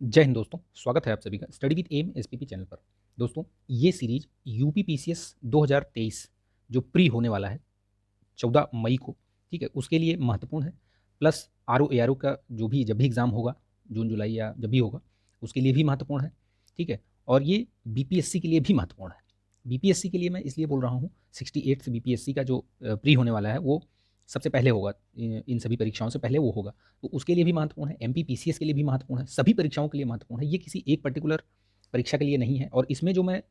जय हिंद दोस्तों, स्वागत है आप सभी का study with M SPP channel पर। दोस्तों, ये सीरीज यूपी पीसीएस 2023 जो प्री होने वाला है 14 मई को, ठीक है, उसके लिए महत्वपूर्ण है। प्लस आरओ एआरओ का जो भी जब भी एग्ज़ाम होगा, जून जुलाई या जब भी होगा, उसके लिए भी महत्वपूर्ण है, ठीक है। और ये बीपीएससी के लिए भी महत्वपूर्ण है। बीपीएससी के लिए मैं इसलिए बोल रहा हूँ, 68 बीपीएससी का जो प्री होने वाला है वो सबसे पहले होगा, इन सभी परीक्षाओं से पहले वो होगा। तो उसके लिए भी महत्वपूर्ण है, एमपी पीसीएस के लिए भी महत्वपूर्ण है, सभी परीक्षाओं के लिए महत्वपूर्ण है। ये किसी एक पर्टिकुलर परीक्षा के लिए नहीं है। और इसमें जो मैं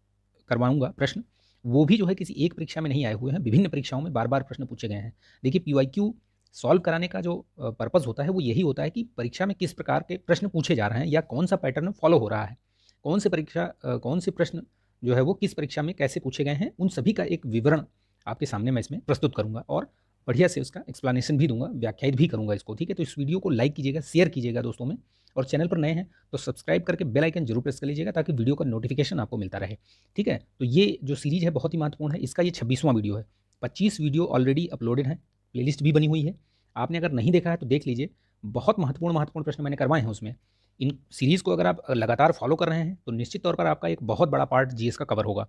करवाऊंगा प्रश्न, वो भी जो है किसी एक परीक्षा में नहीं आए हुए हैं, विभिन्न परीक्षाओं में बार बार प्रश्न पूछे गए हैं। देखिए, पीवाईक्यू सॉल्व कराने का जो पर्पज़ होता है वो यही होता है कि परीक्षा में किस प्रकार के प्रश्न पूछे जा रहे हैं या कौन सा पैटर्न फॉलो हो रहा है, कौन से प्रश्न जो है वो किस परीक्षा में कैसे पूछे गए हैं, उन सभी का एक विवरण आपके सामने मैं इसमें प्रस्तुत करूंगा और बढ़िया से उसका एक्सप्लेनेशन भी दूंगा, व्याख्यायित भी करूंगा इसको, ठीक है। तो इस वीडियो को लाइक कीजिएगा, शेयर कीजिएगा दोस्तों में, और चैनल पर नए हैं तो सब्सक्राइब करके बेल आइकन जरूर प्रेस कर लीजिएगा ताकि वीडियो का नोटिफिकेशन आपको मिलता रहे, ठीक है। तो ये जो सीरीज है बहुत ही महत्वपूर्ण है। इसका ये 26वां वीडियो है। 25 वीडियो ऑलरेडी अपलोडेड है, प्लेलिस्ट भी बनी हुई है। आपने अगर नहीं देखा है तो देख लीजिए। बहुत महत्वपूर्ण महत्वपूर्ण प्रश्न मैंने करवाए हैं उसमें। इन सीरीज़ को अगर आप लगातार फॉलो कर रहे हैं तो निश्चित तौर पर आपका एक बहुत बड़ा पार्ट जीएस का कवर होगा,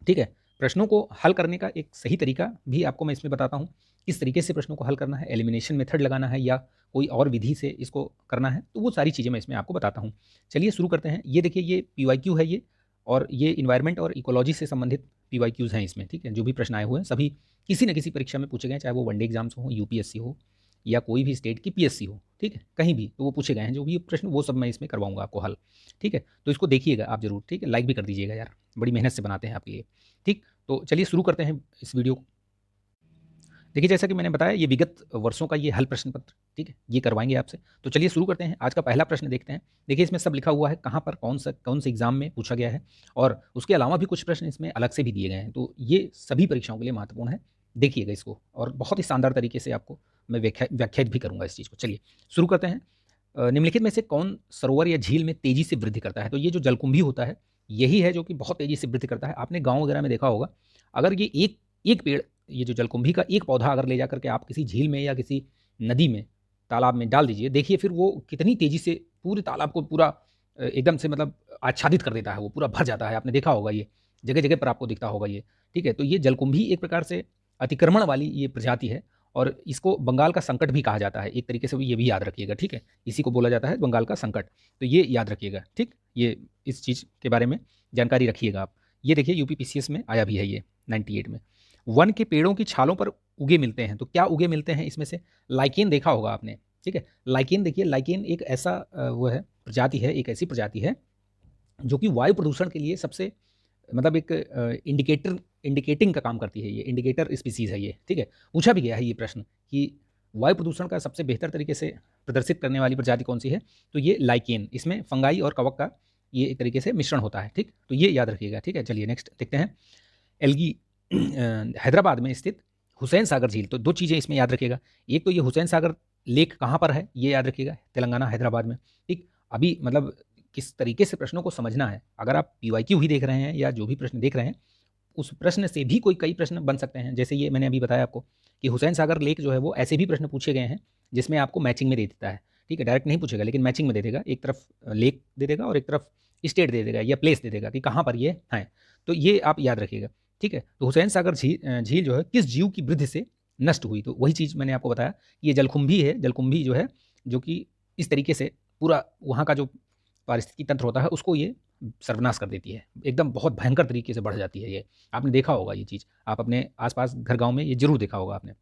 ठीक है। प्रश्नों को हल करने का एक सही तरीका भी आपको मैं इसमें बताता हूँ, किस तरीके से प्रश्नों को हल करना है, एलिमिनेशन मेथड लगाना है या कोई और विधि से इसको करना है, तो वो सारी चीज़ें मैं इसमें आपको बताता हूँ। चलिए शुरू करते हैं। ये देखिए, ये पीवाईक्यू है ये, और ये इन्वायरमेंट और इकोलॉजी से संबंधित पीवाईक्यूज़ हैं इसमें, ठीक है। जो भी प्रश्न आए हुए हैं सभी किसी न किसी परीक्षा में पूछे गए हैं, चाहे वो वनडे एग्जाम्स हो, यूपीएससी हो या कोई भी स्टेट की पीएससी हो, ठीक है, कहीं भी तो वो पूछे गए हैं जो भी प्रश्न, वो सब मैं इसमें करवाऊंगा आपको हल, ठीक है। तो इसको देखिएगा आप जरूर, ठीक है। लाइक भी कर दीजिएगा यार, बड़ी मेहनत से बनाते हैं आपके लिए, ठीक। तो चलिए शुरू करते हैं इस वीडियो को। देखिए, जैसा कि मैंने बताया, ये विगत वर्षों का ये हल प्रश्न पत्र, ठीक है, ये करवाएंगे आपसे। तो चलिए शुरू करते हैं। आज का पहला प्रश्न देखते हैं। देखिए, इसमें सब लिखा हुआ है, कहाँ पर कौन से एग्जाम में पूछा गया है, और उसके अलावा भी कुछ प्रश्न इसमें अलग से भी दिए गए हैं। तो ये सभी परीक्षाओं के लिए महत्वपूर्ण है। देखिएगा इसको, और बहुत ही शानदार तरीके से आपको मैं व्याख्यात भी करूंगा इस चीज़ को। चलिए शुरू करते हैं। निम्नलिखित में से कौन सरोवर या झील में तेजी से वृद्धि करता है? तो ये जो जलकुंभी होता है, यही है जो कि बहुत तेजी से वृद्धि करता है। आपने गांव वगैरह में देखा होगा, अगर ये एक एक पेड़, ये जो जलकुंभी का एक पौधा अगर ले जाकर के आप किसी झील में या किसी नदी में, तालाब में डाल दीजिए, देखिए फिर वो कितनी तेजी से पूरे तालाब को पूरा एकदम से मतलब आच्छादित कर देता है, वो पूरा भर जाता है। आपने देखा होगा, ये जगह जगह पर आपको दिखता होगा ये, ठीक है। तो ये जलकुंभी एक प्रकार से अतिक्रमण वाली ये प्रजाति है, और इसको बंगाल का संकट भी कहा जाता है एक तरीके से। ये भी याद रखिएगा, ठीक है। इसी को बोला जाता है बंगाल का संकट, तो ये याद रखिएगा, ठीक। ये इस चीज़ के बारे में जानकारी रखिएगा आप। ये देखिए, यूपी पीसीएस में आया भी है ये 98 में। वन के पेड़ों की छालों पर उगे मिलते हैं, तो क्या उगे मिलते हैं इसमें से? लाइकेन देखा होगा आपने, ठीक है। लाइकेन देखिए, लाइकेन एक ऐसा वो है, प्रजाति है, एक ऐसी प्रजाति है जो कि वायु प्रदूषण के लिए सबसे मतलब एक इंडिकेटिंग का काम करती है। ये इंडिकेटर स्पीसीज है ये, ठीक है। पूछा भी गया है ये प्रश्न कि वायु प्रदूषण का सबसे बेहतर तरीके से प्रदर्शित करने वाली प्रजाति कौन सी है, तो ये लाइकेन। इसमें फंगाई और कवक का ये एक तरीके से मिश्रण होता है, ठीक। तो ये याद रखिएगा, ठीक है। चलिए नेक्स्ट देखते हैं। एल्गी हैदराबाद में स्थित हुसैन सागर झील, तो दो चीज़ें इसमें याद रखिएगा। एक तो ये हुसैन सागर लेक कहाँ पर है, ये याद रखिएगा, तेलंगाना हैदराबाद में, ठीक। अभी मतलब किस तरीके से प्रश्नों को समझना है, अगर आप पीवाईक्यू ही देख रहे हैं या जो भी प्रश्न देख रहे हैं, उस प्रश्न से भी कोई कई प्रश्न बन सकते हैं। जैसे ये मैंने अभी बताया आपको कि हुसैन सागर लेक जो है वो ऐसे भी प्रश्न पूछे गए हैं जिसमें आपको मैचिंग में दे देता है, ठीक है। डायरेक्ट नहीं पूछेगा लेकिन मैचिंग में दे देगा, एक तरफ लेक दे देगा और एक तरफ स्टेट दे देगा या प्लेस दे देगा कि कहाँ पर ये है। तो ये आप याद रखिएगा, ठीक है। तो हुसैन सागर झील जो है किस जीव की वृद्धि से नष्ट हुई, तो वही चीज़ मैंने आपको बताया। ये जलकुंभी है, जलकुंभी जो है जो कि इस तरीके से पूरा वहाँ का जो पारिस्थितिकी तंत्र होता है उसको ये सर्वनाश कर देती है, एकदम बहुत भयंकर तरीके से बढ़ जाती है ये। आपने देखा होगा ये चीज़, आप अपने आसपास घर गांव में ये जरूर देखा होगा आपने,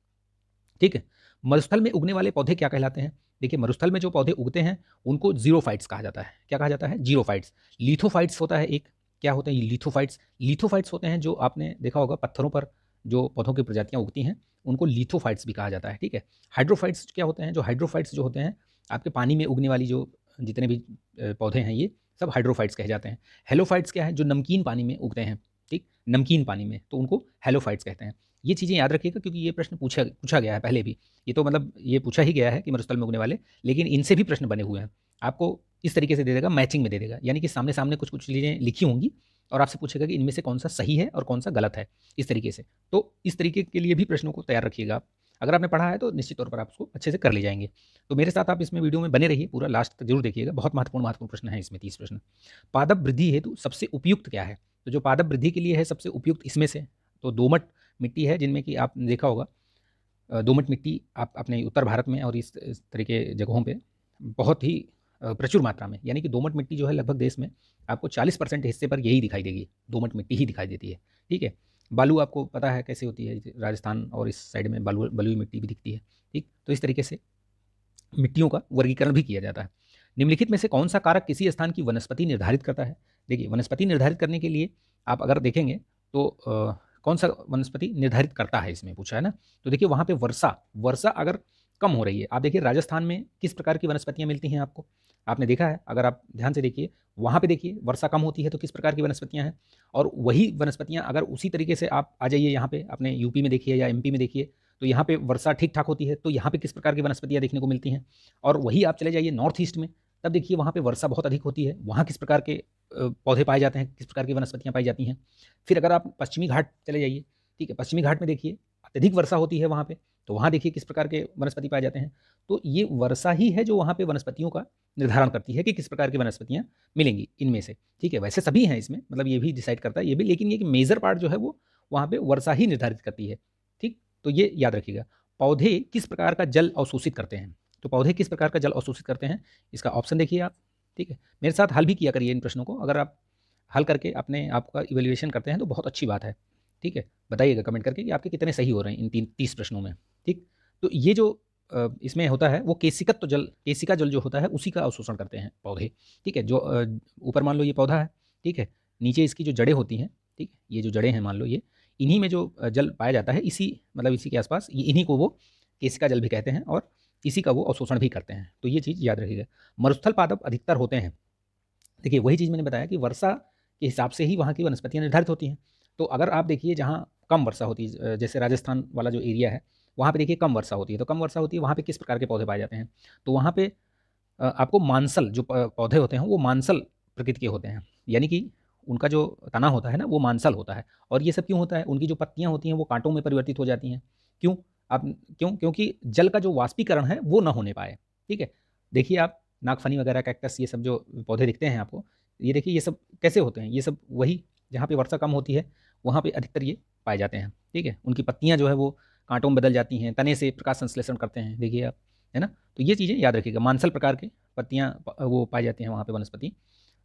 ठीक है। मरुस्थल में उगने वाले पौधे क्या कहलाते हैं? देखिए, मरुस्थल में जो पौधे उगते हैं उनको जीरोफाइट्स कहा जाता है। क्या कहा जाता है? जीरोफाइट्स। लिथोफाइट्स होता है एक, क्या होते हैं ये लिथोफाइट्स? लिथोफाइट्स होते हैं जो आपने देखा होगा पत्थरों पर जो पौधों की प्रजातियां उगती हैं उनको लिथोफाइट्स भी कहा जाता है, ठीक है। हाइड्रोफाइट्स क्या होते हैं? जो हाइड्रोफाइट्स जो होते हैं आपके पानी में उगने वाली जो जितने भी पौधे हैं ये सब हाइड्रोफाइट्स कहे जाते हैं। हेलोफाइट्स क्या है? जो नमकीन पानी में उगते हैं, ठीक, नमकीन पानी में, तो उनको हेलोफाइट्स कहते हैं। ये चीज़ें याद रखिएगा क्योंकि ये प्रश्न पूछा गया है पहले भी। ये तो मतलब ये पूछा ही गया है कि मरुस्थल में उगने वाले, लेकिन इनसे भी प्रश्न बने हुए हैं। आपको इस तरीके से दे देगा, मैचिंग में दे देगा, यानी कि सामने सामने कुछ कुछ चीज़ें लिखी होंगी और आपसे पूछेगा कि इनमें से कौन सा सही है और कौन सा गलत है, इस तरीके से। तो इस तरीके के लिए भी प्रश्नों को तैयार रखिएगा आप। अगर आपने पढ़ा है तो निश्चित तौर पर आप उसको अच्छे से कर ले जाएंगे। तो मेरे साथ आप इसमें वीडियो में बने रहिए, पूरा लास्ट तक जरूर देखिएगा, बहुत महत्वपूर्ण प्रश्न है इसमें 30 प्रश्न। पादप वृद्धि हेतु सबसे उपयुक्त क्या है? तो जो पादप वृद्धि के लिए है सबसे उपयुक्त इसमें से तो दोमट मिट्टी है, जिनमें कि आपने देखा होगा दोमट मिट्टी आप अपने उत्तर भारत में और इस तरह के जगहों पे बहुत ही प्रचुर मात्रा में, यानी कि दोमट मिट्टी जो है लगभग देश में आपको 40% हिस्से पर यही दिखाई देगी, दोमट मिट्टी ही दिखाई देती है। ठीक है, बालू आपको पता है कैसे होती है, राजस्थान और इस साइड में बलुई मिट्टी भी दिखती है। ठीक, तो इस तरीके से मिट्टियों का वर्गीकरण भी किया जाता है। निम्नलिखित में से कौन सा कारक किसी स्थान की वनस्पति निर्धारित करता है? देखिए, वनस्पति निर्धारित करने के लिए आप अगर देखेंगे तो कौन सा वनस्पति निर्धारित करता है, इसमें पूछा है ना। तो देखिए वहाँ पे वर्षा अगर कम हो रही है, आप देखिए राजस्थान में किस प्रकार की वनस्पतियाँ मिलती हैं आपको, आपने देखा है, अगर आप ध्यान से देखिए वहाँ पे देखिए वर्षा कम होती है तो किस प्रकार की वनस्पतियाँ हैं, और वही वनस्पतियाँ अगर उसी तरीके से आप आ जाइए यहाँ पे अपने यूपी में देखिए या एमपी में देखिए, तो यहाँ पे वर्षा ठीक ठाक होती है, तो यहाँ पे किस प्रकार की वनस्पतियाँ देखने को मिलती हैं। और वही आप चले जाइए नॉर्थ ईस्ट में, तब देखिए वहाँ पे वर्षा बहुत अधिक होती है, वहाँ किस प्रकार के पौधे पाए जाते हैं, किस प्रकार की वनस्पतियाँ पाई जाती हैं। फिर अगर आप पश्चिमी घाट चले जाइए, ठीक है, पश्चिमी घाट में देखिए अत्यधिक वर्षा होती है वहाँ पे, तो वहाँ देखिए किस प्रकार के वनस्पति पाए जाते हैं। तो ये वर्षा ही है जो वहाँ पे वनस्पतियों का निर्धारण करती है कि किस प्रकार की वनस्पतियाँ मिलेंगी इनमें से। ठीक है, वैसे सभी हैं इसमें, मतलब ये भी डिसाइड करता है ये भी, लेकिन ये कि मेजर पार्ट जो है वो वहाँ पे वर्षा ही निर्धारित करती है। ठीक, तो ये याद रखिएगा। पौधे किस प्रकार का जल अवशोषित करते हैं? तो पौधे किस प्रकार का जल अवशोषित करते हैं, इसका ऑप्शन देखिए आप। ठीक है, मेरे साथ हल भी किया करिए इन प्रश्नों को, अगर आप हल करके अपने आप का इवेल्युएशन करते हैं तो बहुत अच्छी बात है। ठीक है, बताइएगा कमेंट करके कि आपके कितने सही हो रहे हैं इन 30 प्रश्नों में। ठीक, तो ये जो इसमें होता है वो केशिकत्व जल, केशिका जल जो होता है उसी का अवशोषण करते हैं पौधे। ठीक है, जो ऊपर मान लो ये पौधा है, ठीक है, नीचे इसकी जो जड़ें होती हैं, ठीक है, ये जो जड़ें हैं मान लो ये, इन्हीं में जो जल पाया जाता है, इसी मतलब इसी के आसपास, इन्हीं को वो केशिका जल भी कहते हैं और इसी का वो अवशोषण भी करते हैं। तो ये चीज़ याद रखिएगा। मरुस्थल पादप अधिकतर होते हैं, देखिए वही चीज़ मैंने बताया कि वर्षा के हिसाब से ही वहाँ की वनस्पतियाँ निर्धारित होती हैं। तो अगर आप देखिए जहाँ कम वर्षा होती है, जैसे राजस्थान वाला जो एरिया है वहाँ पे देखिए कम वर्षा होती है, तो कम वर्षा होती है वहाँ पे किस प्रकार के पौधे पाए जाते हैं? तो वहाँ पे आपको मांसल जो पौधे होते हैं वो मांसल प्रकृति के होते हैं, यानी कि उनका जो तना होता है ना वो मांसल होता है। और ये सब क्यों होता है? उनकी जो पत्तियाँ होती हैं वो कांटों में परिवर्तित हो जाती हैं। क्यों? आप क्योंकि जल का जो वाष्पीकरण है वो ना होने पाए। ठीक है, देखिए आप नागफनी वगैरह, कैक्टस, ये सब जो पौधे दिखते हैं आपको, ये देखिए ये सब कैसे होते हैं, ये सब वही जहाँ पे वर्षा कम होती है वहाँ पे अधिकतर ये पाए जाते हैं। ठीक है, उनकी पत्तियाँ जो है वो कांटों में बदल जाती हैं, तने से प्रकाश संश्लेषण करते हैं, देखिए आप, है ना। तो ये चीज़ें याद रखिएगा, मांसल प्रकार के पत्तियाँ वो पाई जाती हैं वहाँ पे वनस्पति।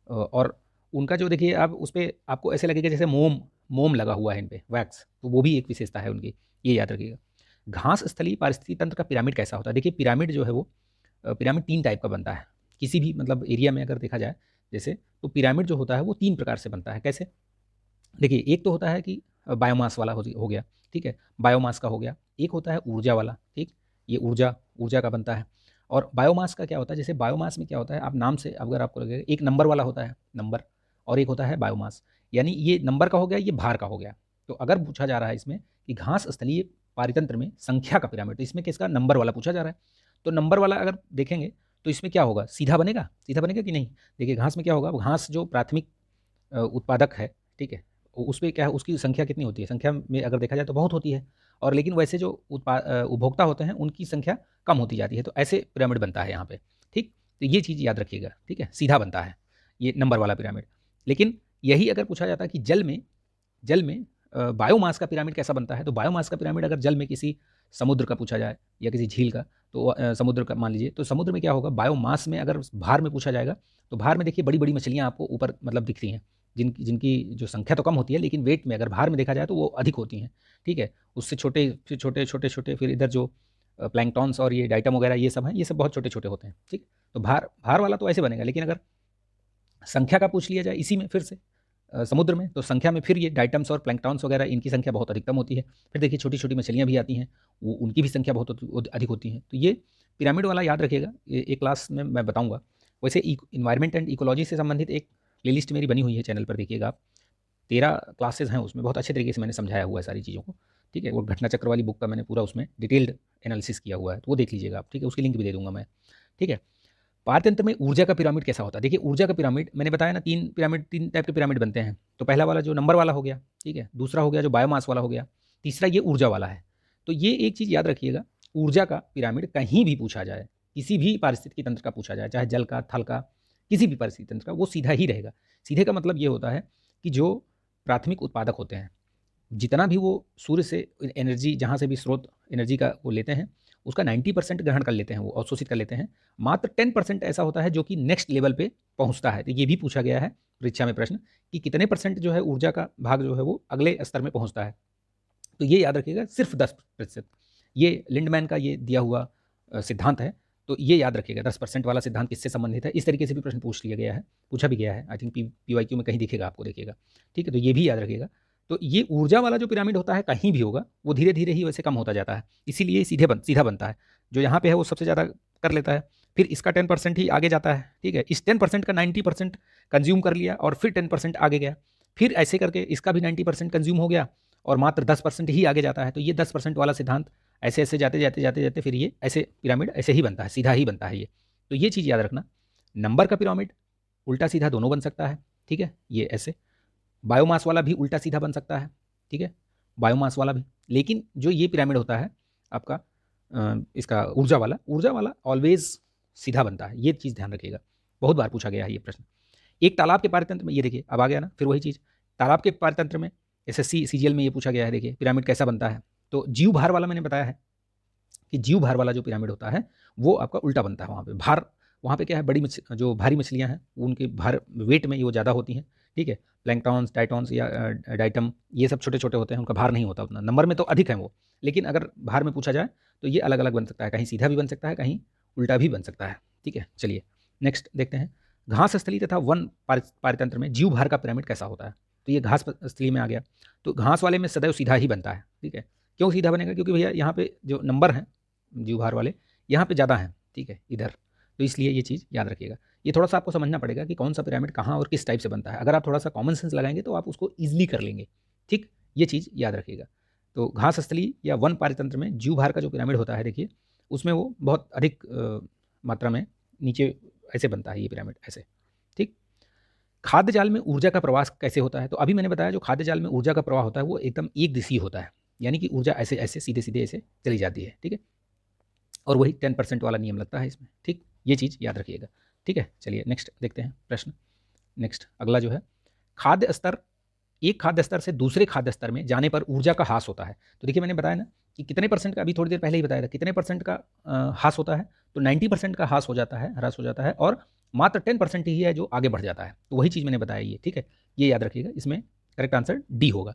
और उनका जो देखिए आप उस पर आपको ऐसे लगेगा जैसे मोम मोम लगा हुआ है इन पर, वैक्स, तो वो भी एक विशेषता है उनकी, ये याद रखिएगा। घास स्थलीय पारिस्थितिकी तंत्र का पिरामिड कैसा होता है? देखिए पिरामिड जो है वो पिरामिड 3 टाइप का बनता है किसी भी मतलब एरिया में अगर देखा जाए जैसे, तो पिरामिड जो होता है वो 3 प्रकार से बनता है। कैसे? देखिए एक तो होता है कि बायोमास वाला हो गया, ठीक है, बायोमास का हो गया। एक होता है ऊर्जा वाला, ठीक, ये ऊर्जा का बनता है। और बायोमास का क्या होता है, जैसे बायोमास में क्या होता है, आप नाम से अगर आपको लगेगा, एक नंबर वाला होता है नंबर, और एक होता है बायोमास, यानी ये नंबर का हो गया, ये भार का हो गया। तो अगर पूछा जा रहा है इसमें कि घास स्थलीय पारितंत्र में संख्या का पिरामिड, तो इसमें किसका? नंबर वाला पूछा जा रहा है। तो नंबर वाला अगर देखेंगे तो इसमें क्या होगा, सीधा बनेगा कि नहीं? देखिए घास में क्या होगा, घास जो प्राथमिक उत्पादक है, ठीक है, उस पे क्या है, उसकी संख्या कितनी होती है, संख्या में अगर देखा जाए तो बहुत होती है, और लेकिन वैसे जो उपभोक्ता होते हैं उनकी संख्या कम होती जाती है। तो ऐसे पिरामिड बनता है यहाँ पे। ठीक, तो ये चीज़ याद रखिएगा। ठीक है, सीधा बनता है ये नंबर वाला पिरामिड। लेकिन यही अगर पूछा जाता है कि जल में बायोमास का पिरामिड कैसा बनता है, तो बायोमास का पिरामिड अगर जल में किसी समुद्र का पूछा जाए या किसी झील का, तो समुद्र का मान लीजिए, तो समुद्र में क्या होगा, बायोमास में अगर भार में पूछा जाएगा तो भार में देखिए बड़ी बड़ी मछलियाँ आपको ऊपर मतलब दिखती हैं, जिनकी जो संख्या तो कम होती है, लेकिन वेट में अगर भार में देखा जाए तो वो अधिक होती हैं। ठीक है, उससे छोटे फिर छोटे, फिर इधर जो प्लैंकटॉन्स और ये डाइटम वगैरह ये सब हैं, ये सब बहुत छोटे छोटे होते हैं। ठीक, तो भार वाला तो ऐसे बनेगा। लेकिन अगर संख्या का पूछ लिया जाए इसी में फिर से समुद्र में, तो संख्या में फिर ये डाइटम्स और प्लैंकटॉन्स वगैरह इनकी संख्या बहुत अधिकतम होती है। फिर देखिए छोटी छोटी मछलियाँ भी आती हैं, वो उनकी भी संख्या बहुत अधिक होती है। तो ये पिरामिड वाला याद रखिएगा, एक क्लास में मैं बताऊँगा। वैसे इन्वायरमेंट एंड इकोलॉजी से संबंधित एक प्लेलिस्ट मेरी बनी हुई है चैनल पर, देखिएगा आप, 13 क्लासेज हैं उसमें, बहुत अच्छे तरीके से मैंने समझाया हुआ है सारी चीज़ों को। ठीक है, वो घटना चक्र वाली बुक का मैंने पूरा उसमें डिटेल्ड एनालिसिस किया हुआ है, तो वो देख लीजिएगा आप। ठीक है, उसकी लिंक भी दे दूंगा मैं। ठीक है, पारतंत्र में ऊर्जा का पिरामिड कैसा होता है? देखिए ऊर्जा का पिरामिड मैंने बताया ना, 3 टाइप के पिरामिड बनते हैं। तो पहला वाला जो नंबर वाला हो गया, ठीक है, दूसरा हो गया जो बायोमास वाला हो गया, तीसरा ये ऊर्जा वाला है। तो ये एक चीज़ याद रखिएगा, ऊर्जा का पिरामिड कहीं भी पूछा जाए, किसी भी पारिस्थितिकी तंत्र का पूछा जाए, चाहे जल का, थल का, किसी भी पारिस्थितिकी तंत्र का, वो सीधा ही रहेगा। सीधे का मतलब ये होता है कि जो प्राथमिक उत्पादक होते हैं, जितना भी वो सूर्य से एनर्जी, जहाँ से भी स्रोत एनर्जी का वो लेते हैं, उसका 90% ग्रहण कर लेते हैं, वो अवशोषित कर लेते हैं। मात्र 10% ऐसा होता है जो कि नेक्स्ट लेवल पे पहुँचता है। तो ये भी पूछा गया है परीक्षा में प्रश्न कि कितने % जो है ऊर्जा का भाग जो है वो अगले स्तर में पहुँचता है। तो ये याद रखिएगा, सिर्फ 10%। ये लिंडमैन का ये दिया हुआ सिद्धांत है, तो ये याद रखिएगा 10% वाला सिद्धांत किससे संबंधित है। इस तरीके से भी प्रश्न पूछ लिया गया है, पूछा भी गया है। आई थिंक PYQ में कहीं दिखेगा आपको, देखिएगा, ठीक है। तो ये भी याद रखिएगा। तो ये ऊर्जा वाला जो पिरामिड होता है कहीं भी होगा, वो धीरे धीरे ही वैसे कम होता जाता है, इसीलिए सीधा बनता है। जो यहाँ पे है वो सबसे ज़्यादा कर लेता है, फिर इसका 10% ही आगे जाता है, ठीक है। इस 10% का 90% कंज्यूम कर लिया और फिर 10% आगे गया, फिर ऐसे करके इसका भी 90% कंज्यूम हो गया और मात्र 10% ही आगे जाता है। तो ये 10% वाला सिद्धांत ऐसे ऐसे जाते फिर ये ऐसे पिरामिड ऐसे ही बनता है, सीधा ही बनता है ये। तो ये चीज़ याद रखना, नंबर का पिरामिड उल्टा सीधा दोनों बन सकता है, ठीक है, ये ऐसे। बायोमास वाला भी उल्टा सीधा बन सकता है, ठीक है, बायोमास वाला भी। लेकिन जो ये पिरामिड होता है आपका इसका ऊर्जा वाला ऑलवेज सीधा बनता है, ये चीज़ ध्यान रखिएगा। बहुत बार पूछा गया है ये प्रश्न। एक तालाब के पारतंत्र में, ये देखिए अब आ गया ना, फिर वही चीज़, तालाब के पारतंत्र में SSC CGL में ये पूछा गया है, देखिए पिरामिड कैसा बनता है। तो जीव भार वाला मैंने बताया है कि जीव भार वाला जो पिरामिड होता है वो आपका उल्टा बनता है। वहाँ पे भार, वहाँ पे क्या है, बड़ी जो भारी मछलियाँ हैं उनके भार वेट में वो ज़्यादा होती हैं, ठीक है। प्लैंक्टॉन्स, टाइटॉन्स या डाइटम, ये सब छोटे छोटे होते हैं, उनका भार नहीं होता उतना, नंबर में तो अधिक है वो, लेकिन अगर भार में पूछा जाए तो ये अलग अलग बन सकता है, कहीं सीधा भी बन सकता है, कहीं उल्टा भी बन सकता है, ठीक है। चलिए नेक्स्ट देखते हैं, घास स्थली तथा वन पारितंत्र में जीव भार का पिरामिड कैसा होता है। तो ये घास स्थली में आ गया, तो घास वाले में सदैव सीधा ही बनता है, ठीक है। क्यों सीधा बनेगा, क्योंकि भैया यहाँ पे जो नंबर हैं जीव भार वाले यहाँ पे ज़्यादा हैं, ठीक है, इधर, तो इसलिए ये चीज़ याद रखिएगा। ये थोड़ा सा आपको समझना पड़ेगा कि कौन सा पिरामिड कहाँ और किस टाइप से बनता है। अगर आप थोड़ा सा कॉमन सेंस लगाएंगे तो आप उसको ईजिली कर लेंगे, ठीक, ये चीज़ याद रखिएगा। तो घास स्थली या वन पारितंत्र में जीव भार का जो पिरामिड होता है, देखिए उसमें वो बहुत अधिक मात्रा में नीचे ऐसे बनता है ये पिरामिड ऐसे, ठीक। खाद्य जाल में ऊर्जा का प्रवाह कैसे होता है, तो अभी मैंने बताया जो खाद्य जाल में ऊर्जा का प्रवाह होता है वो एकदम एक दिशीय होता है, यानी कि ऊर्जा ऐसे ऐसे सीधे सीधे ऐसे चली जाती है, ठीक है। और वही 10% वाला नियम लगता है इसमें, ठीक, ये चीज़ याद रखिएगा, ठीक है। चलिए नेक्स्ट देखते हैं प्रश्न। नेक्स्ट अगला जो है, खाद्य स्तर, एक खाद्य स्तर से दूसरे खाद्य स्तर में जाने पर ऊर्जा का ह्रास होता है। तो देखिए मैंने बताया ना कि कितने % का, अभी थोड़ी देर पहले ही बताया था, कितने % का ह्रास होता है, तो 90% का ह्रास हो जाता है, ह्रास हो जाता है, और मात्र 10% ही है जो आगे बढ़ जाता है। तो वही चीज़ मैंने बताया ये, ठीक है, ये याद रखिएगा। इसमें करेक्ट आंसर डी होगा।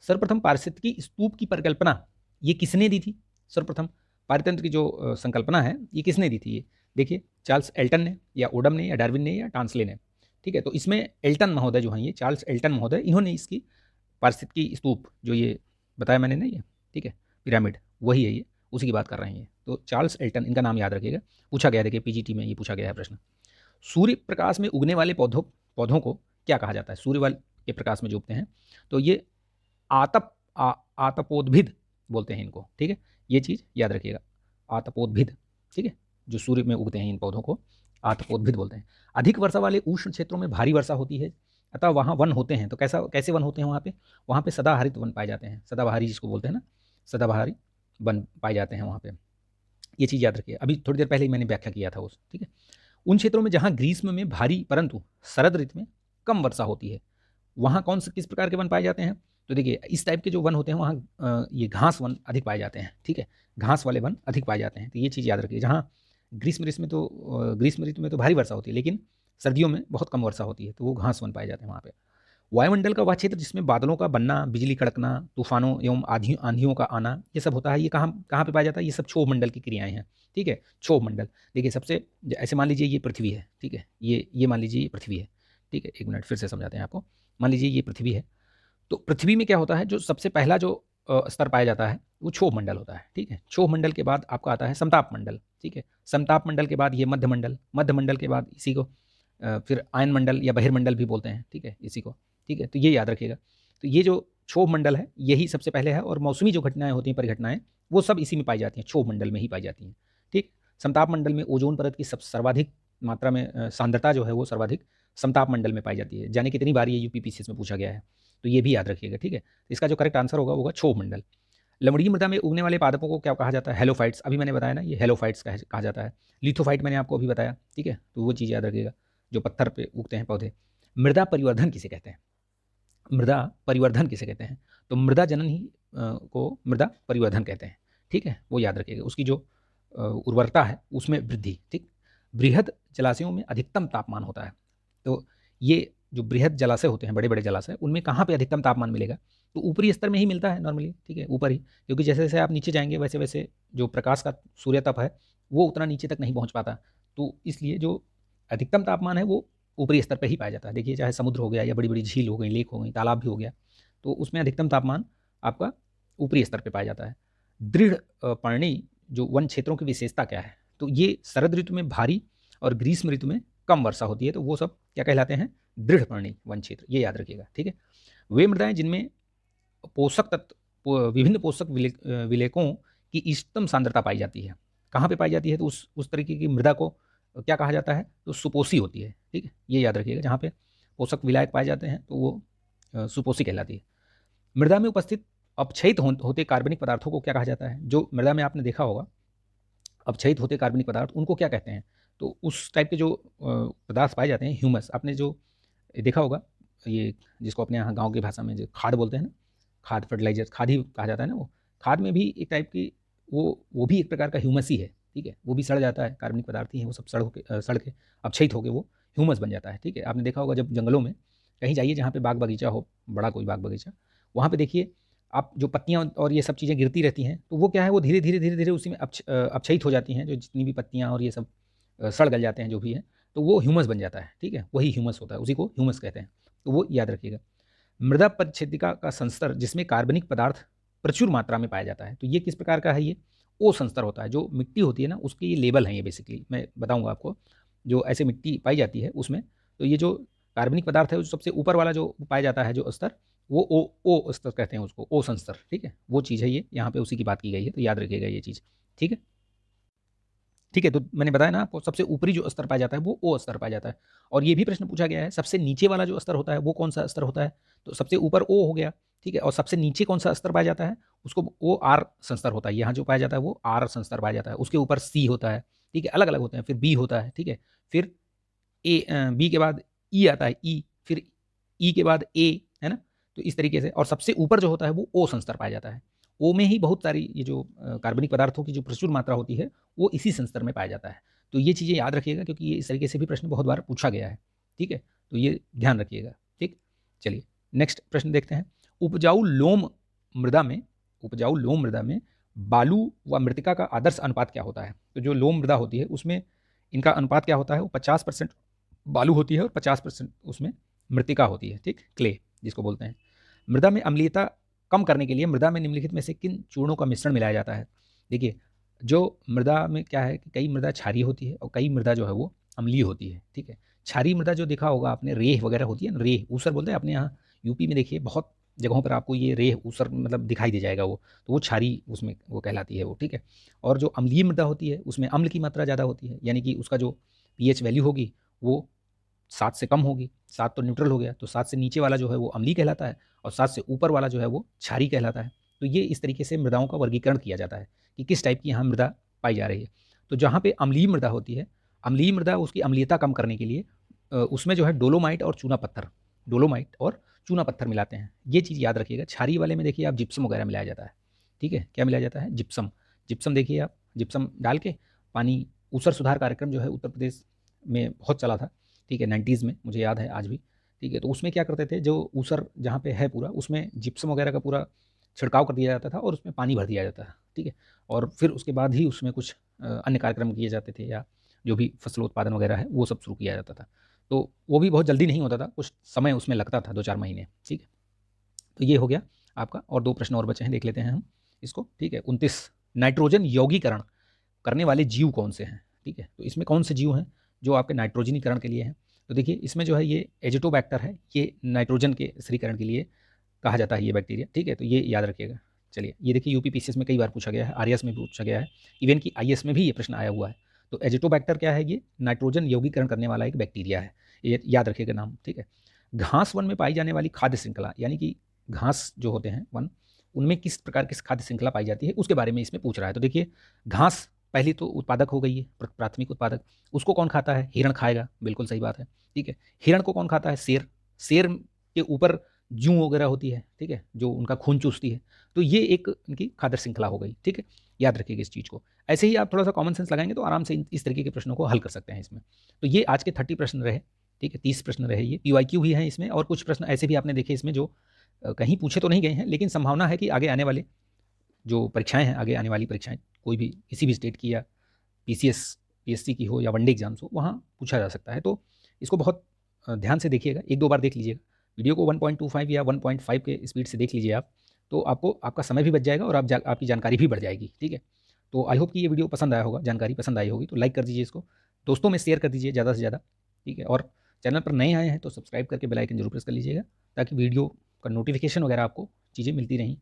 सर्वप्रथम पारिस्थितिकी स्तूप की परिकल्पना ये किसने दी थी, सर्वप्रथम पारितंत्र की जो संकल्पना है ये किसने दी थी, ये देखिए चार्ल्स एल्टन ने या ओडम ने या डार्विन ने या टांसले ने, ठीक है। तो इसमें एल्टन महोदय जो हैं, ये चार्ल्स एल्टन महोदय, इन्होंने इसकी पारिस्थितिकी स्तूप जो ये बताया मैंने ना, ये ठीक है, पिरामिड वही है, ये उसी की बात कर रहे हैं ये। तो चार्ल्स एल्टन, इनका नाम याद रखिएगा, पूछा गया, देखिए PGT में ये पूछा गया है प्रश्न। सूर्य प्रकाश में उगने वाले पौधों को क्या कहा जाता है, सूर्य वाले के प्रकाश में जो उगते हैं, तो ये आतपोद्भिद बोलते हैं इनको, ठीक है, ये चीज़ याद रखिएगा, आतपोद्भिद, ठीक है, जो सूर्य में उगते हैं इन पौधों को आतपोद्भिद बोलते हैं। अधिक वर्षा वाले उष्ण क्षेत्रों में भारी वर्षा होती है, अतः वहाँ वन होते हैं। तो कैसे वन होते हैं वहाँ पे सदाहरित वन पाए जाते हैं, सदाबहारी जिसको बोलते हैं ना, सदाबहारी वन पाए जाते हैं वहाँ पे, ये चीज़ याद रखिए। अभी थोड़ी देर पहले ही मैंने व्याख्या किया था उस, ठीक है। उन क्षेत्रों में जहाँ ग्रीष्म में भारी परंतु शरद ऋतु में कम वर्षा होती है, वहाँ कौन से किस प्रकार के वन पाए जाते हैं, तो देखिए इस टाइप के जो वन होते हैं वहाँ ये घास वन अधिक पाए जाते हैं, ठीक है, घास वाले वन अधिक पाए जाते हैं। तो ये चीज़ याद रखिए, जहाँ ग्रीष्म ऋतु में तो भारी वर्षा होती है, लेकिन सर्दियों में बहुत कम वर्षा होती है, तो वो घास वन पाए जाते हैं वहाँ पे। वायुमंडल का वह क्षेत्र जिसमें बादलों का बनना, बिजली कड़कना, तूफानों एवं आंधियों का आना, ये सब होता है, ये कहाँ पे पाया जाता है, ये सब क्षोभ मंडल की क्रियाएं हैं, ठीक है। क्षोभ मंडल, देखिए सबसे, ऐसे मान लीजिए ये पृथ्वी है, ठीक है, ये मान लीजिए ये पृथ्वी है, ठीक है, एक मिनट फिर से समझाते हैं आपको। मान लीजिए ये पृथ्वी है, तो पृथ्वी में क्या होता है, जो सबसे पहला जो स्तर पाया जाता है वो क्षोभ मंडल होता है, ठीक है। क्षोभ मंडल के बाद आपका आता है समताप मंडल, ठीक है। समताप मंडल के बाद ये मध्य मंडल के बाद इसी को फिर आयन मंडल या बहिर्मंडल भी बोलते हैं, ठीक है, इसी को, ठीक है। तो ये याद रखिएगा। तो ये जो क्षोभ मंडल है यही सबसे पहले है, और मौसमी जो घटनाएं होती हैं, परिघटनाएं, वो सब इसी में पाई जाती हैं, क्षोभ मंडल में ही पाई जाती हैं, ठीक। समताप मंडल में ओजोन परत की सर्वाधिक मात्रा में सांद्रता जो है वो सर्वाधिक समताप मंडल में पाई जाती है। जाने कितनी बार ये UPPCS में पूछा गया है, तो ये भी याद रखिएगा, ठीक है। इसका जो करेक्ट आंसर होगा क्षोभ मंडल। लवणीय मृदा में उगने वाले पादपों को क्या कहा जाता है? हेलोफाइट्स। अभी मैंने बताया ना, ये हेलोफाइट्स कहा जाता है। लिथोफाइट मैंने आपको अभी बताया, ठीक है, तो वो चीज़ याद रखिएगा, जो पत्थर पे उगते हैं पौधे। मृदा परिवर्धन किसे कहते हैं? मृदा परिवर्धन किसे कहते हैं? तो मृदा जनन ही को मृदा परिवर्धन कहते हैं, ठीक है, वो याद रखिएगा। उसकी जो उर्वरता है उसमें वृद्धि, ठीक। बृहद जलाशयों में अधिकतम तापमान होता है, तो ये जो बृहद जलाशय होते हैं, बड़े बड़े जलाशय, उनमें कहाँ पे अधिकतम तापमान मिलेगा? तो ऊपरी स्तर में ही मिलता है नॉर्मली, ठीक है, ऊपर ही, क्योंकि जैसे जैसे आप नीचे जाएंगे वैसे वैसे जो प्रकाश का सूर्य तप है वो उतना नीचे तक नहीं पहुँच पाता, तो इसलिए जो अधिकतम तापमान है वो ऊपरी स्तर पर ही पाया जाता है। देखिए, चाहे समुद्र हो गया या बड़ी बड़ी झील हो गई, लेक हो गई, तालाब भी हो गया, तो उसमें अधिकतम तापमान आपका ऊपरी स्तर पर पाया जाता है। दृढ़ पर्णी जो वन क्षेत्रों की विशेषता क्या है? तो ये शरद ऋतु में भारी और ग्रीष्म ऋतु में कम वर्षा होती है, तो वो सब क्या कहलाते हैं? दृढ़ पर्णी वन क्षेत्र, ये याद रखिएगा, ठीक है। वे मृदाएं जिनमें पोषक तत्व, विभिन्न पोषक विलेखों की इष्टतम सांद्रता पाई जाती है, कहाँ पे पाई जाती है? तो उस तरीके की मृदा को क्या कहा जाता है? तो सुपोषी होती है, ठीक है, ये याद रखिएगा। जहाँ पे पोषक विलायक पाए जाते हैं तो वो सुपोषी कहलाती है। मृदा में उपस्थित अपक्षयित होते कार्बनिक पदार्थों को क्या कहा जाता है? जो मृदा में आपने देखा होगा अपक्षयित होते कार्बनिक पदार्थ, उनको क्या कहते हैं? तो उस टाइप के जो पदार्थ पाए जाते हैं, ह्यूमस, आपने जो देखा होगा, ये जिसको अपने यहाँ गांव की भाषा में जो खाद बोलते हैं ना, खाद, फर्टिलाइजर, खाद ही कहा जाता है ना, वो खाद में भी एक टाइप की वो भी एक प्रकार का ह्यूमस ही है, ठीक है, वो भी सड़ जाता है, कार्बनिक पदार्थ ही है वो सब, सड़ के अपक्षयित होकर वो ह्यूमस बन जाता है, ठीक है। आपने देखा होगा जब जंगलों में कहीं जाइए जहाँ पे बाग बगीचा हो, बड़ा कोई बाग बगीचा, वहाँ पे देखिए आप, जो पत्तियाँ और ये सब चीज़ें गिरती रहती हैं, तो वो क्या है, वो धीरे धीरे धीरे धीरे उसी में अपक्षयित हो जाती हैं, जो जितनी भी पत्तियाँ और ये सब सड़ गल जाते हैं जो भी है, तो वो ह्यूमस बन जाता है, ठीक है, वही ह्यूमस होता है, उसी को ह्यूमस कहते हैं, तो वो याद रखिएगा। मृदा परिच्छेदिका का संस्तर जिसमें कार्बनिक पदार्थ प्रचुर मात्रा में पाया जाता है, तो ये किस प्रकार का है? ये ओ संस्तर होता है। जो मिट्टी होती है ना, उसके ये लेवल हैं, ये बेसिकली मैं बताऊंगा आपको, जो ऐसे मिट्टी पाई जाती है उसमें, तो ये जो कार्बनिक पदार्थ है, सबसे ऊपर वाला जो पाया जाता है जो स्तर, वो ओ स्तर कहते हैं उसको, ओ संस्तर, ठीक है, वो चीज़ है ये, यहाँ पे उसी की बात की गई है, तो याद रखिएगा ये चीज़, ठीक है। ठीक है, तो मैंने बताया ना आपको, सबसे ऊपरी जो स्तर पाया जाता है वो ओ स्तर पाया जाता है। और ये भी प्रश्न पूछा गया है, सबसे नीचे वाला जो स्तर होता है वो कौन सा स्तर होता है? तो सबसे ऊपर ओ हो गया, ठीक है, और सबसे नीचे कौन सा स्तर पाया जाता है? उसको ओ आर संस्तर होता है, यहाँ जो पाया जाता है वो आर संस्तर पाया जाता है। उसके ऊपर सी होता है, ठीक है, अलग अलग होते हैं, फिर बी होता है, ठीक है, फिर बी के बाद ई आता है, ई, फिर ई के बाद ए, है ना, तो इस तरीके से। और सबसे ऊपर जो होता है वो ओ संस्तर पाया जाता है। ओ में ही बहुत सारी ये जो कार्बनिक पदार्थों की जो प्रचुर मात्रा होती है वो इसी संस्तर में पाया जाता है। तो ये चीज़ें याद रखिएगा, क्योंकि ये इस तरीके से भी प्रश्न बहुत बार पूछा गया है, ठीक है, तो ये ध्यान रखिएगा, ठीक। चलिए नेक्स्ट प्रश्न देखते हैं। उपजाऊ लोम मृदा में, उपजाऊ लोम मृदा में बालू व मृतिका का आदर्श अनुपात क्या होता है? तो जो लोम मृदा होती है उसमें इनका अनुपात क्या होता है? वो 50% बालू होती है और 50% उसमें मृतिका होती है, ठीक, क्ले जिसको बोलते हैं। मृदा में अम्लीयता कम करने के लिए मृदा में निम्नलिखित में से किन चूर्णों का मिश्रण मिलाया जाता है? देखिए, जो मृदा में क्या है कि कई मृदा क्षारीय होती है और कई मृदा जो है वो अम्लीय होती है, ठीक है। क्षारीय मृदा जो देखा होगा आपने, रेह वगैरह होती है ना, रेह ऊसर बोलते हैं अपने यहाँ यूपी में, देखिए बहुत जगहों पर आपको ये रेह ऊसर मतलब दिखाई दे जाएगा वो, तो वो क्षारीय उसमें वो कहलाती है वो, ठीक है। और जो अम्लीय मृदा होती है उसमें अम्ल की मात्रा ज़्यादा होती है, यानी कि उसका जो पीएच वैल्यू होगी वो 7 से कम होगी। 7 तो न्यूट्रल हो गया, तो 7 से नीचे वाला जो है वो अम्लीय कहलाता है और 7 से ऊपर वाला जो है वो क्षारीय कहलाता है। तो ये इस तरीके से मृदाओं का वर्गीकरण किया जाता है कि किस टाइप की यहाँ मृदा पाई जा रही है। तो जहाँ पे अम्लीय मृदा होती है, अम्लीय मृदा उसकी अम्लीयता कम करने के लिए उसमें जो है डोलोमाइट और चूना पत्थर, डोलोमाइट और चूना पत्थर मिलाते हैं, ये चीज़ याद रखिएगा। क्षारीय वाले में देखिए आप जिप्सम वगैरह मिलाया जाता है, ठीक है, क्या मिलाया जाता है? जिप्सम। जिप्सम देखिए आप, जिप्सम डाल के पानी, ऊसर सुधार कार्यक्रम जो है उत्तर प्रदेश में बहुत चला था, ठीक है, 90s में, मुझे याद है आज भी, ठीक है। तो उसमें क्या करते थे, जो ऊसर जहाँ पे है पूरा, उसमें जिप्सम वगैरह का पूरा छिड़काव कर दिया जाता था और उसमें पानी भर दिया जाता था, ठीक है। और फिर उसके बाद ही उसमें कुछ अन्य कार्यक्रम किए जाते थे, या जो भी फसलोत्पादन वगैरह है वो सब शुरू किया जाता था। तो वो भी बहुत जल्दी नहीं होता था, कुछ समय उसमें लगता था, 2-4 महीने, ठीक है। तो ये हो गया आपका, और 2 प्रश्न और बचे हैं, देख लेते हैं हम इसको, ठीक है। 29, नाइट्रोजन यौगीकरण करने वाले जीव कौन से हैं? ठीक है, तो इसमें कौन से जीव हैं जो आपके नाइट्रोजनीकरण के लिए हैं? तो देखिए, इसमें जो है ये एजिटोबैक्टर है, ये नाइट्रोजन के स्थिरीकरण के लिए कहा जाता है ये बैक्टीरिया, ठीक है, तो ये याद रखिएगा। चलिए, ये देखिए यूपी पीसीएस में कई बार पूछा गया है, आरएस में भी पूछा गया है, इवन कि आईएएस में भी ये प्रश्न आया हुआ है। तो एजिटोबैक्टर क्या है? ये नाइट्रोजन यौगीकरण करने वाला एक बैक्टीरिया है, ये याद रखिएगा नाम, ठीक है। घास वन में पाई जाने वाली खाद्य श्रृंखला, यानी कि घास जो होते हैं वन, उनमें किस प्रकार की खाद्य श्रृंखला पाई जाती है उसके बारे में इसमें पूछ रहा है। तो देखिए, घास पहली तो उत्पादक हो गई है, प्राथमिक उत्पादक। उसको कौन खाता है? हिरण खाएगा, बिल्कुल सही बात है, ठीक है। हिरण को कौन खाता है? शेर। शेर के ऊपर जूं वगैरह होती है, ठीक है, जो उनका खून चूसती है। तो ये एक इनकी खाद्य श्रृंखला हो गई, ठीक है। याद रखिएगा इस चीज़ को। ऐसे ही आप थोड़ा सा कॉमन सेंस लगाएंगे तो आराम से इस तरीके के प्रश्नों को हल कर सकते हैं इसमें। तो ये आज के 30 प्रश्न रहे, ठीक है, 30 प्रश्न रहे। ये PYQ भी हैं इसमें, और कुछ प्रश्न ऐसे भी आपने देखे इसमें जो कहीं पूछे तो नहीं गए हैं, लेकिन संभावना है कि आगे आने वाले जो परीक्षाएं हैं, आगे आने वाली परीक्षाएं कोई भी किसी भी स्टेट की या PCS PSC की हो या वनडे एग्जाम्स हो, वहाँ पूछा जा सकता है। तो इसको बहुत ध्यान से देखिएगा, एक दो बार देख लीजिएगा वीडियो को। 1.25 या 1.5 के स्पीड से देख लीजिए आप, तो आपको आपका समय भी बच जाएगा और आपकी जानकारी भी बढ़ जाएगी, ठीक है। तो आई होप कि ये वीडियो पसंद आया होगा, जानकारी पसंद आई होगी तो लाइक कर दीजिए इसको, दोस्तों में शेयर कर दीजिए ज़्यादा से ज़्यादा, ठीक है। और चैनल पर नए आए हैं तो सब्सक्राइब करके बेल आइकन जरूर प्रेस कर लीजिएगा, ताकि वीडियो का नोटिफिकेशन वगैरह आपको चीज़ें मिलती रहें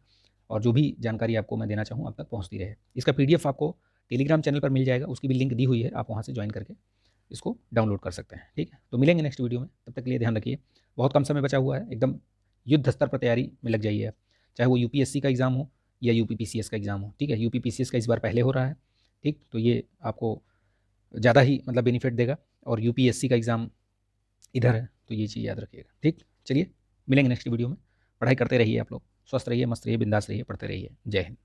और जो भी जानकारी आपको मैं देना चाहूँ आप तक पहुँचती रहे। इसका PDF आपको टेलीग्राम चैनल पर मिल जाएगा, उसकी भी लिंक दी हुई है, आप वहाँ से ज्वाइन करके इसको डाउनलोड कर सकते हैं, ठीक है। तो मिलेंगे नेक्स्ट वीडियो में, तब तक के लिए ध्यान रखिए। बहुत कम समय बचा हुआ है, एकदम युद्ध स्तर पर तैयारी में लग जाइए आप, चाहे वो UPSC का एग्ज़ाम हो या UPPCS का एग्ज़ाम हो, ठीक है। UPPCS का इस बार पहले हो रहा है, ठीक, तो ये आपको ज़्यादा ही मतलब बेनिफिट देगा, और UPSC का एग्ज़ाम इधर है, तो ये चीज़ याद रखिएगा, ठीक। चलिए मिलेंगे नेक्स्ट वीडियो में, पढ़ाई करते रहिए आप लोग, स्वस्थ रहिए, मस्त रहिए, बिंदास रहिए, पढ़ते रहिए। जय हिंद।